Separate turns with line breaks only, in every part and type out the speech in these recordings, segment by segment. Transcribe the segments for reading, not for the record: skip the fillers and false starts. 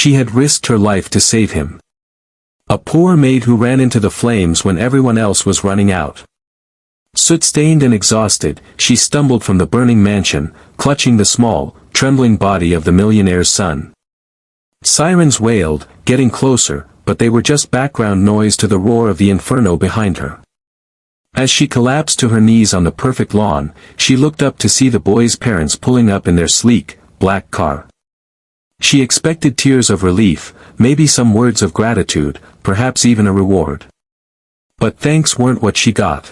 she had risked her life to save him. A poor maid who ran into the flames when everyone else was running out. Soot-stained and exhausted, she stumbled from the burning mansion, clutching the small, trembling body of the millionaire's son. Sirens wailed, getting closer, but they were just background noise to the roar of the inferno behind her. As she collapsed to her knees on the perfect lawn, she looked up to see the boy's parents pulling up in their sleek, black car. She expected tears of relief, maybe some words of gratitude, perhaps even a reward. But thanks weren't what she got.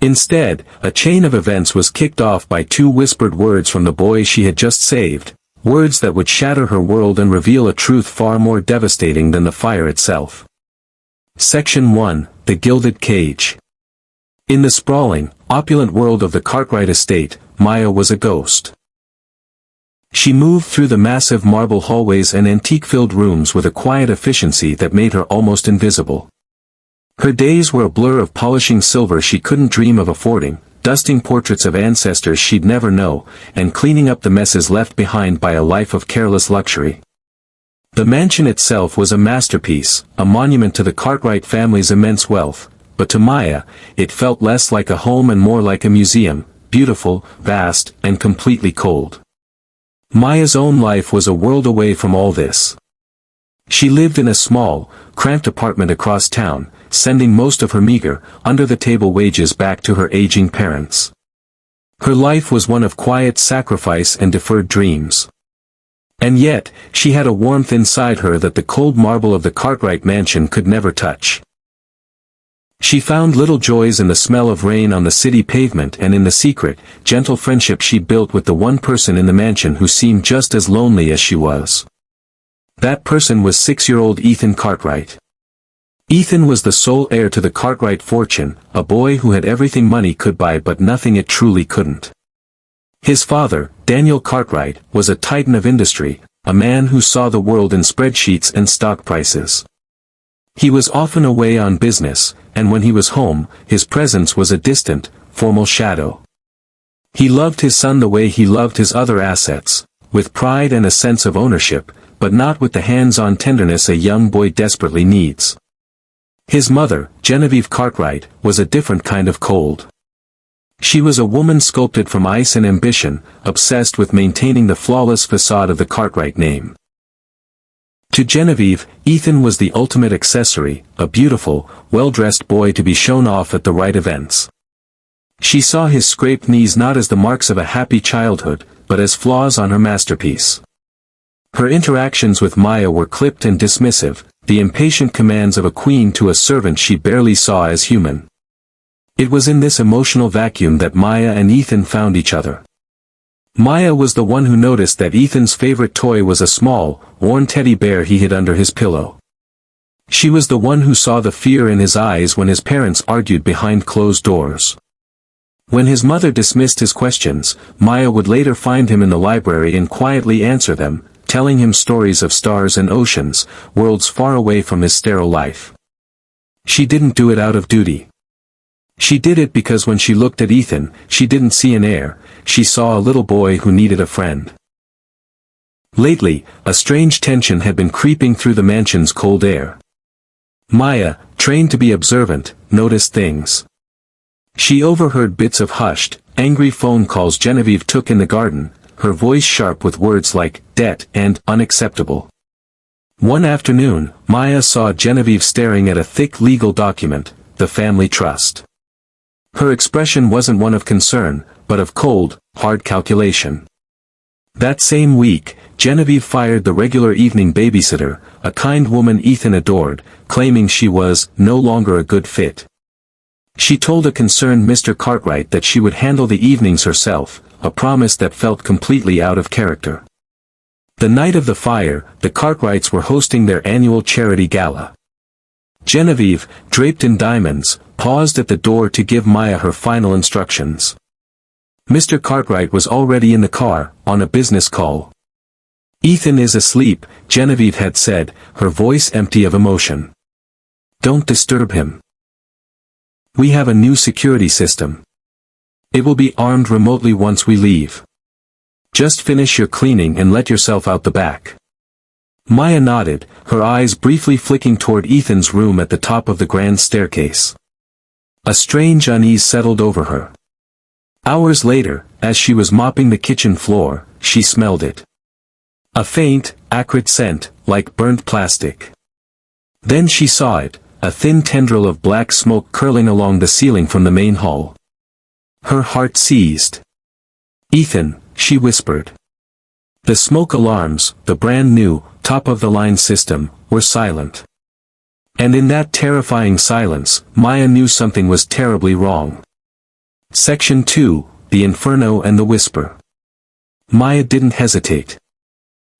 Instead, a chain of events was kicked off by 2 whispered words from the boy she had just saved, words that would shatter her world and reveal a truth far more devastating than the fire itself. Section 1, The Gilded Cage. In the sprawling, opulent world of the Cartwright estate, Maya was a ghost. She moved through the massive marble hallways and antique-filled rooms with a quiet efficiency that made her almost invisible. Her days were a blur of polishing silver she couldn't dream of affording, dusting portraits of ancestors she'd never know, and cleaning up the messes left behind by a life of careless luxury. The mansion itself was a masterpiece, a monument to the Cartwright family's immense wealth, but to Maya, it felt less like a home and more like a museum, beautiful, vast, and completely cold. Maya's own life was a world away from all this. She lived in a small, cramped apartment across town, sending most of her meager, under-the-table wages back to her aging parents. Her life was one of quiet sacrifice and deferred dreams. And yet, she had a warmth inside her that the cold marble of the Cartwright mansion could never touch. She found little joys in the smell of rain on the city pavement and in the secret, gentle friendship she built with the one person in the mansion who seemed just as lonely as she was. That person was 6-year-old Ethan Cartwright. Ethan was the sole heir to the Cartwright fortune, a boy who had everything money could buy but nothing it truly couldn't. His father, Daniel Cartwright, was a titan of industry, a man who saw the world in spreadsheets and stock prices. He was often away on business, and when he was home, his presence was a distant, formal shadow. He loved his son the way he loved his other assets, with pride and a sense of ownership, but not with the hands-on tenderness a young boy desperately needs. His mother, Genevieve Cartwright, was a different kind of cold. She was a woman sculpted from ice and ambition, obsessed with maintaining the flawless facade of the Cartwright name. To Genevieve, Ethan was the ultimate accessory, a beautiful, well-dressed boy to be shown off at the right events. She saw his scraped knees not as the marks of a happy childhood, but as flaws on her masterpiece. Her interactions with Maya were clipped and dismissive, the impatient commands of a queen to a servant she barely saw as human. It was in this emotional vacuum that Maya and Ethan found each other. Maya was the one who noticed that Ethan's favorite toy was a small, worn teddy bear he hid under his pillow. She was the one who saw the fear in his eyes when his parents argued behind closed doors. When his mother dismissed his questions, Maya would later find him in the library and quietly answer them, telling him stories of stars and oceans, worlds far away from his sterile life. She didn't do it out of duty. She did it because when she looked at Ethan, she didn't see an heir, she saw a little boy who needed a friend. Lately, a strange tension had been creeping through the mansion's cold air. Maya, trained to be observant, noticed things. She overheard bits of hushed, angry phone calls Genevieve took in the garden, her voice sharp with words like debt and unacceptable. One afternoon, Maya saw Genevieve staring at a thick legal document, the family trust. Her expression wasn't one of concern, but of cold, hard calculation. That same week, Genevieve fired the regular evening babysitter, a kind woman Ethan adored, claiming she was no longer a good fit. She told a concerned Mr. Cartwright that she would handle the evenings herself, a promise that felt completely out of character. The night of the fire, the Cartwrights were hosting their annual charity gala. Genevieve, draped in diamonds, paused at the door to give Maya her final instructions. Mr. Cartwright was already in the car, on a business call. Ethan is asleep, Genevieve had said, her voice empty of emotion. Don't disturb him. We have a new security system. It will be armed remotely once we leave. Just finish your cleaning and let yourself out the back. Maya nodded, her eyes briefly flicking toward Ethan's room at the top of the grand staircase. A strange unease settled over her. Hours later, as she was mopping the kitchen floor, she smelled it. A faint, acrid scent, like burnt plastic. Then she saw it, a thin tendril of black smoke curling along the ceiling from the main hall. Her heart seized. "Ethan," she whispered. The smoke alarms, the brand new, top-of-the-line system, were silent. And in that terrifying silence, Maya knew something was terribly wrong. Section 2, The Inferno and the Whisper. Maya didn't hesitate.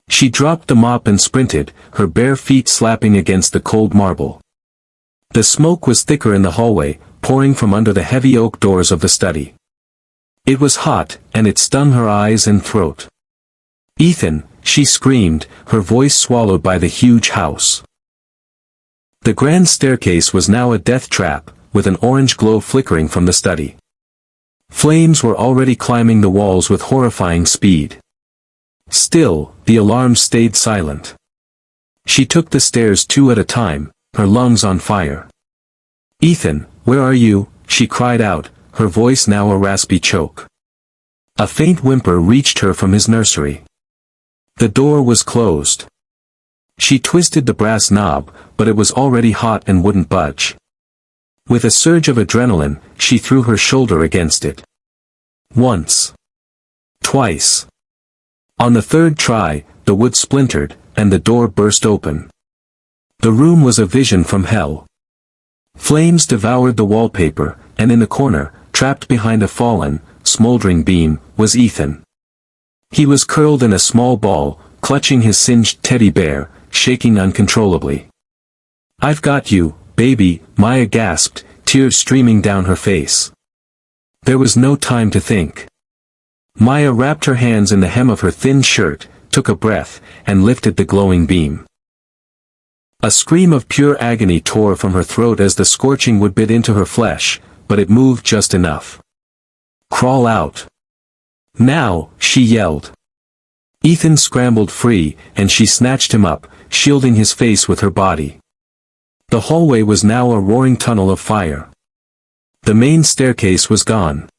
She dropped the mop and sprinted, her bare feet slapping against the cold marble. The smoke was thicker in the hallway, pouring from under the heavy oak doors of the study. It was hot, and it stung her eyes and throat. "Ethan," she screamed, her voice swallowed by the huge house. The grand staircase was now a death trap, with an orange glow flickering from the study. Flames were already climbing the walls with horrifying speed. Still, the alarms stayed silent. She took the stairs 2 at a time, her lungs on fire. "Ethan, where are you?" she cried out, her voice now a raspy choke. A faint whimper reached her from his nursery. The door was closed. She twisted the brass knob, but it was already hot and wouldn't budge. With a surge of adrenaline, she threw her shoulder against it. Once. Twice. On the third try, the wood splintered, and the door burst open. The room was a vision from hell. Flames devoured the wallpaper, and in the corner, trapped behind a fallen, smoldering beam, was Ethan. He was curled in a small ball, clutching his singed teddy bear, shaking uncontrollably. "I've got you, baby," Maya gasped, tears streaming down her face. There was no time to think. Maya wrapped her hands in the hem of her thin shirt, took a breath, and lifted the glowing beam. A scream of pure agony tore from her throat as the scorching wood bit into her flesh, but it moved just enough. "Crawl out. Now," she yelled. Ethan scrambled free, and she snatched him up, shielding his face with her body. The hallway was now a roaring tunnel of fire. The main staircase was gone.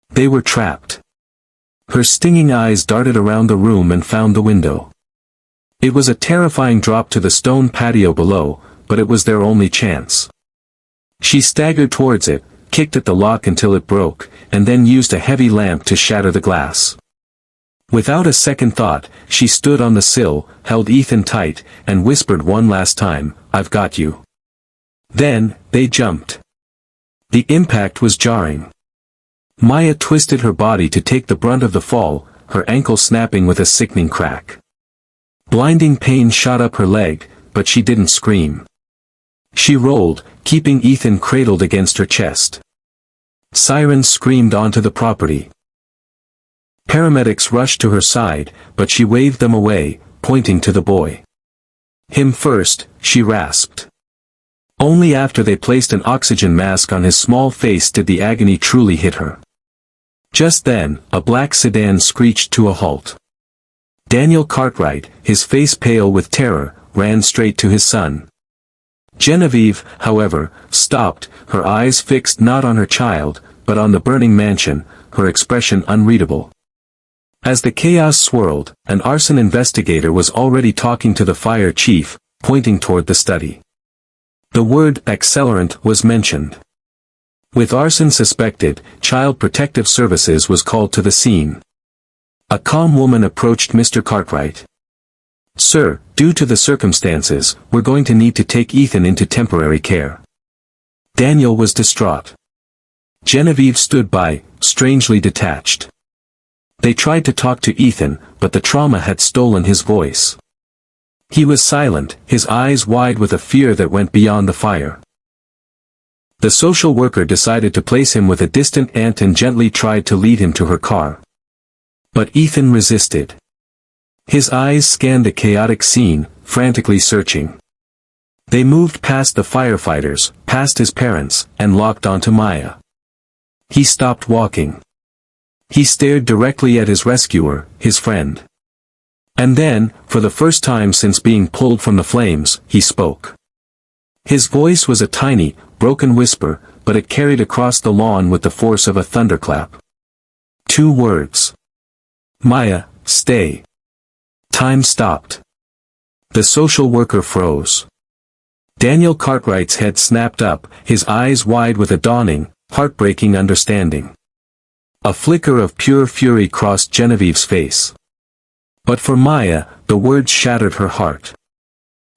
They were trapped. Her stinging eyes darted around the room and found the window. It was a terrifying drop to the stone patio below, but it was their only chance. She staggered towards it, kicked at the lock until it broke, and then used a heavy lamp to shatter the glass. Without a second thought, she stood on the sill, held Ethan tight, and whispered one last time, "I've got you." Then, they jumped. The impact was jarring. Maya twisted her body to take the brunt of the fall, her ankle snapping with a sickening crack. Blinding pain shot up her leg, but she didn't scream. She rolled, keeping Ethan cradled against her chest. Sirens screamed onto the property. Paramedics rushed to her side, but she waved them away, pointing to the boy. "Him first," she rasped. Only after they placed an oxygen mask on his small face did the agony truly hit her. Just then, a black sedan screeched to a halt. Daniel Cartwright, his face pale with terror, ran straight to his son. Genevieve, however, stopped, her eyes fixed not on her child, but on the burning mansion, her expression unreadable. As the chaos swirled, an arson investigator was already talking to the fire chief, pointing toward the study. The word accelerant was mentioned. With arson suspected, Child Protective Services was called to the scene. A calm woman approached Mr. Cartwright. "Sir, due to the circumstances, we're going to need to take Ethan into temporary care." Daniel was distraught. Genevieve stood by, strangely detached. They tried to talk to Ethan, but the trauma had stolen his voice. He was silent, his eyes wide with a fear that went beyond the fire. The social worker decided to place him with a distant aunt and gently tried to lead him to her car. But Ethan resisted. His eyes scanned the chaotic scene, frantically searching. They moved past the firefighters, past his parents, and locked onto Maya. He stopped walking. He stared directly at his rescuer, his friend. And then, for the first time since being pulled from the flames, he spoke. His voice was a tiny, broken whisper, but it carried across the lawn with the force of a thunderclap. 2 words. Maya, stay. Time stopped. The social worker froze. Daniel Cartwright's head snapped up, his eyes wide with a dawning, heartbreaking understanding. A flicker of pure fury crossed Genevieve's face. But for Maya, the words shattered her heart.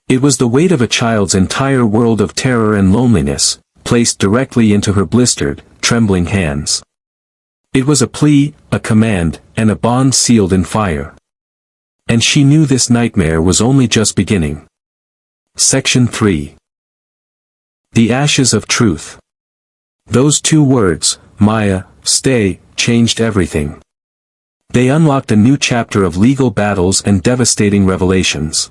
It was the weight of a child's entire world of terror and loneliness, placed directly into her blistered, trembling hands. It was a plea, a command, and a bond sealed in fire. And she knew this nightmare was only just beginning. Section 3. The Ashes of Truth. Those 2 words, Maya, stay, changed everything. They unlocked a new chapter of legal battles and devastating revelations.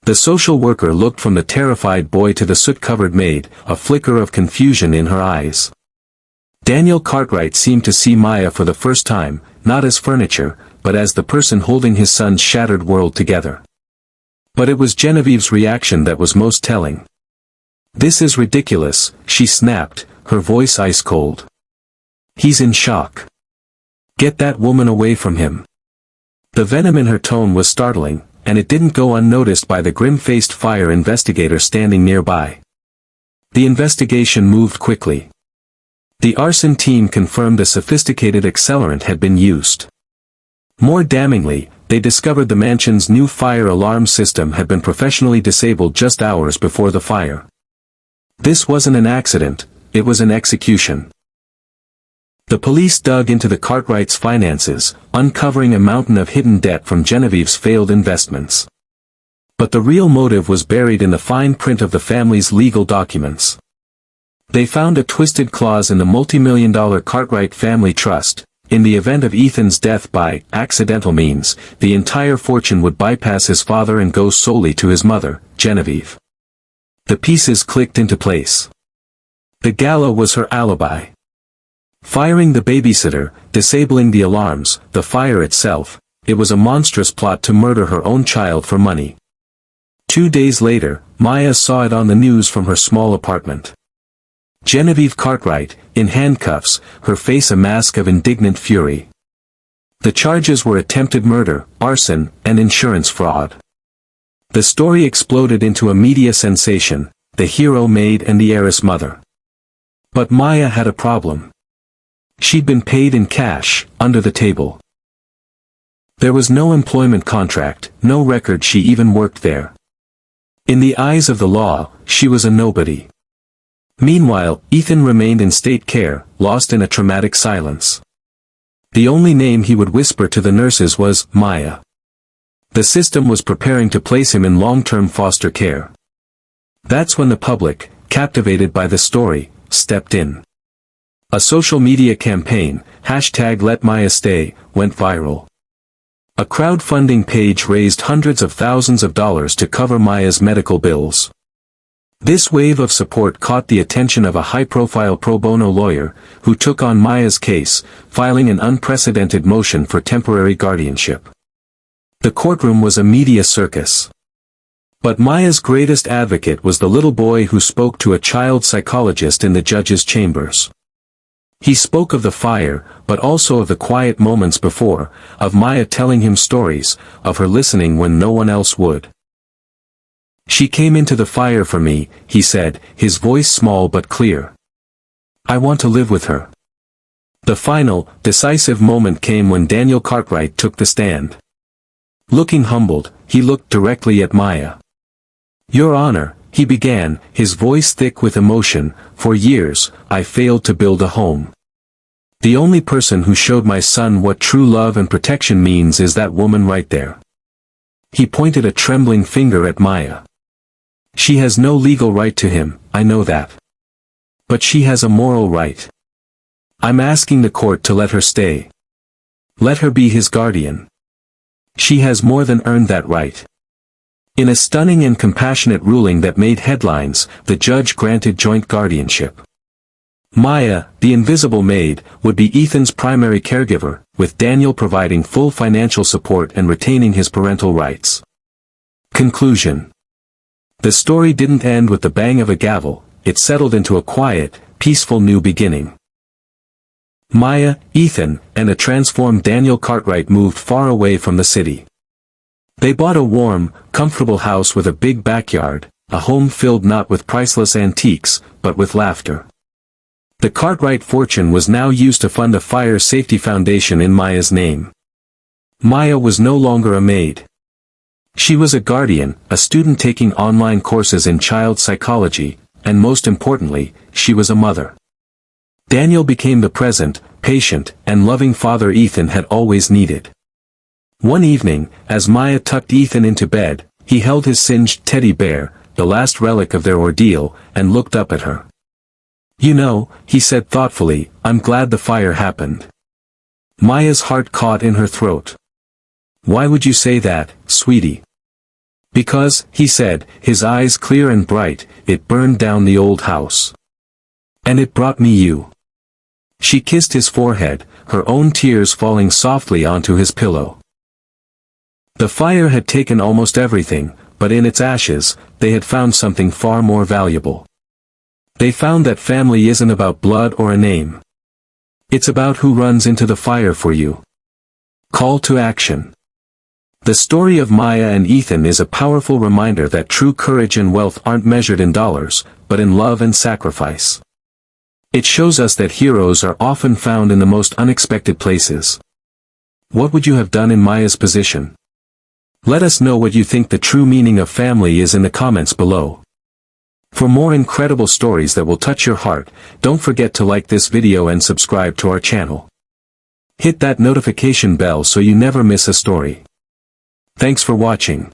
The social worker looked from the terrified boy to the soot-covered maid, a flicker of confusion in her eyes. Daniel Cartwright seemed to see Maya for the first time, not as furniture, but as the person holding his son's shattered world together. But it was Genevieve's reaction that was most telling. "This is ridiculous," she snapped, her voice ice-cold. "He's in shock. Get that woman away from him." The venom in her tone was startling, and it didn't go unnoticed by the grim-faced fire investigator standing nearby. The investigation moved quickly. The arson team confirmed a sophisticated accelerant had been used. More damningly, they discovered the mansion's new fire alarm system had been professionally disabled just hours before the fire. This wasn't an accident, it was an execution. The police dug into the Cartwrights' finances, uncovering a mountain of hidden debt from Genevieve's failed investments. But the real motive was buried in the fine print of the family's legal documents. They found a twisted clause in the multi-million-dollar Cartwright family trust. In the event of Ethan's death by accidental means, the entire fortune would bypass his father and go solely to his mother, Genevieve. The pieces clicked into place. The gala was her alibi. Firing the babysitter, disabling the alarms, the fire itself, it was a monstrous plot to murder her own child for money. 2 days later, Maya saw it on the news from her small apartment. Genevieve Cartwright, in handcuffs, her face a mask of indignant fury. The charges were attempted murder, arson, and insurance fraud. The story exploded into a media sensation, the hero Maid and the heiress mother. But Maya had a problem. She'd been paid in cash, under the table. There was no employment contract, no record she even worked there. In the eyes of the law, she was a nobody. Meanwhile, Ethan remained in state care, lost in a traumatic silence. The only name he would whisper to the nurses was Maya. The system was preparing to place him in long-term foster care. That's when the public, captivated by the story, stepped in. A social media campaign, #LetMayaStay, went viral. A crowdfunding page raised hundreds of thousands of dollars to cover Maya's medical bills. This wave of support caught the attention of a high-profile pro bono lawyer, who took on Maya's case, filing an unprecedented motion for temporary guardianship. The courtroom was a media circus. But Maya's greatest advocate was the little boy who spoke to a child psychologist in the judge's chambers. He spoke of the fire, but also of the quiet moments before, of Maya telling him stories, of her listening when no one else would. "She came into the fire for me," he said, his voice small but clear. "I want to live with her." The final, decisive moment came when Daniel Cartwright took the stand. Looking humbled, he looked directly at Maya. "Your Honor," he began, his voice thick with emotion, "for years, I failed to build a home. The only person who showed my son what true love and protection means is that woman right there." He pointed a trembling finger at Maya. "She has no legal right to him, I know that. But she has a moral right. I'm asking the court to let her stay. Let her be his guardian. She has more than earned that right." In a stunning and compassionate ruling that made headlines, the judge granted joint guardianship. Maya, the invisible maid, would be Ethan's primary caregiver, with Daniel providing full financial support and retaining his parental rights. Conclusion. The story didn't end with the bang of a gavel, it settled into a quiet, peaceful new beginning. Maya, Ethan, and a transformed Daniel Cartwright moved far away from the city. They bought a warm, comfortable house with a big backyard, a home filled not with priceless antiques, but with laughter. The Cartwright fortune was now used to fund a fire safety foundation in Maya's name. Maya was no longer a maid. She was a guardian, a student taking online courses in child psychology, and most importantly, she was a mother. Daniel became the present, patient, and loving father Ethan had always needed. One evening, as Maya tucked Ethan into bed, he held his singed teddy bear, the last relic of their ordeal, and looked up at her. "You know," he said thoughtfully, "I'm glad the fire happened." Maya's heart caught in her throat. "Why would you say that, sweetie?" "Because," he said, his eyes clear and bright, "it burned down the old house. And it brought me you." She kissed his forehead, her own tears falling softly onto his pillow. The fire had taken almost everything, but in its ashes, they had found something far more valuable. They found that family isn't about blood or a name. It's about who runs into the fire for you. Call to action. The story of Maya and Ethan is a powerful reminder that true courage and wealth aren't measured in dollars, but in love and sacrifice. It shows us that heroes are often found in the most unexpected places. What would you have done in Maya's position? Let us know what you think the true meaning of family is in the comments below. For more incredible stories that will touch your heart, don't forget to like this video and subscribe to our channel. Hit that notification bell so you never miss a story. Thanks for watching.